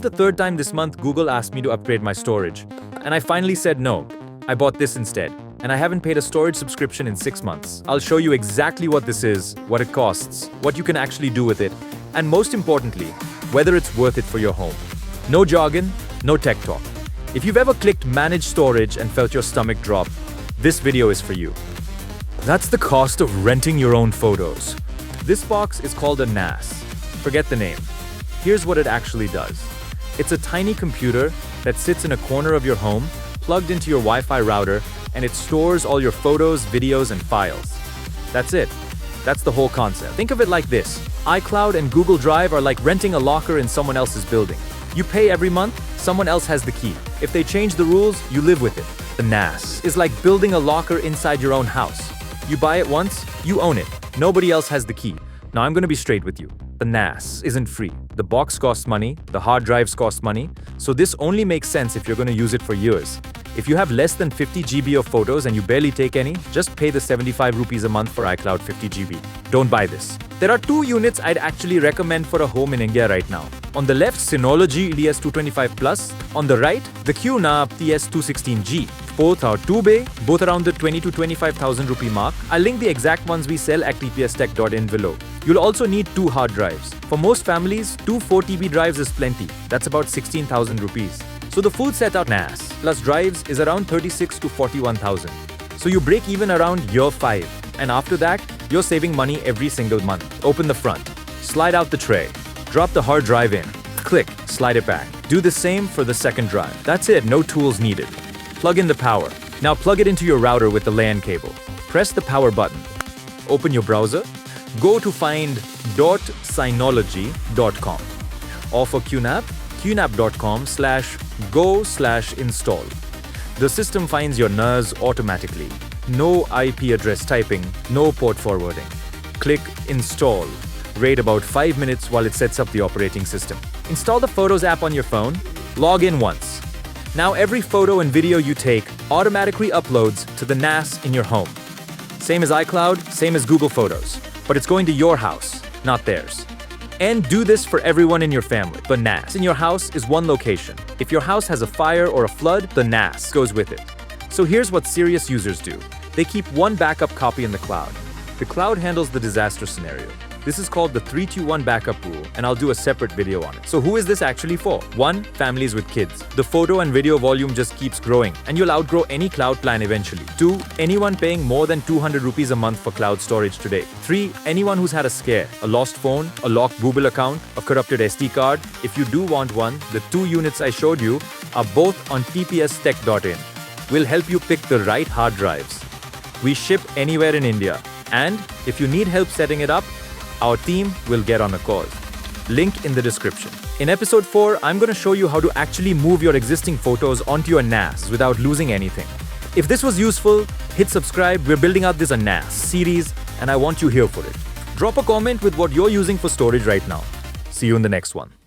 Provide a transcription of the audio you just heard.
the third time this month, Google asked me to upgrade my storage. And I finally said no. I bought this instead. And I haven't paid a storage subscription in 6 months. I'll show you exactly what this is, what it costs, what you can actually do with it, and most importantly, whether it's worth it for your home. No jargon, no tech talk. If you've ever clicked Manage Storage and felt your stomach drop, this video is for you. That's the cost of renting your own photos. This box is called a NAS. Forget the name. Here's what it actually does. It's a tiny computer that sits in a corner of your home, plugged into your Wi-Fi router, and it stores all your photos, videos, and files. That's it. That's the whole concept. Think of it like this. iCloud and Google Drive are like renting a locker in someone else's building. You pay every month, someone else has the key. If they change the rules, you live with it. The NAS is like building a locker inside your own house. You buy it once, you own it. Nobody else has the key. Now I'm gonna be straight with you. The NAS isn't free. The box costs money, the hard drives cost money, so this only makes sense if you're gonna use it for years. If you have less than 50 GB of photos and you barely take any, just pay the 75 rupees a month for iCloud 50 GB. Don't buy this. There are 2 units I'd actually recommend for a home in India right now. On the left, Synology DS225 Plus. On the right, the QNAP TS216G. Both are 2-bay, both around the 20 to 25,000 rupee mark. I'll link the exact ones we sell at tpstech.in below. You'll also need 2 hard drives. For most families, 2 4TB drives is plenty. That's about 16,000 rupees. So the full setup NAS plus drives is around 36 to 41,000. So you break even around year 5. And after that, you're saving money every single month. Open the front, slide out the tray, drop the hard drive in, click, slide it back. Do the same for the second drive. That's it, no tools needed. Plug in the power. Now plug it into your router with the LAN cable. Press the power button. Open your browser. Go to find .synology.com. Or for QNAP, qnap.com/go/install. The system finds your NAS automatically. No IP address typing, no port forwarding. Click Install. Wait about 5 minutes while it sets up the operating system. Install the Photos app on your phone. Log in once. Now every photo and video you take automatically uploads to the NAS in your home. Same as iCloud, same as Google Photos. But it's going to your house, not theirs. And do this for everyone in your family. The NAS in your house is one location. If your house has a fire or a flood, the NAS goes with it. So here's what serious users do. They keep one backup copy in the cloud. The cloud handles the disaster scenario. This is called the 3-2-1 backup rule, and I'll do a separate video on it. So who is this actually for? 1. Families with kids. The photo and video volume just keeps growing, and you'll outgrow any cloud plan eventually. 2. Anyone paying more than 200 rupees a month for cloud storage today. 3. Anyone who's had a scare, a lost phone, a locked Google account, a corrupted SD card. If you do want one, the 2 units I showed you are both on tpstech.in. We'll help you pick the right hard drives. We ship anywhere in India, and if you need help setting it up, our team will get on a call. Link in the description. In episode 4, I'm going to show you how to actually move your existing photos onto your NAS without losing anything. If this was useful, hit subscribe. We're building out this NAS series, and I want you here for it. Drop a comment with what you're using for storage right now. See you in the next one.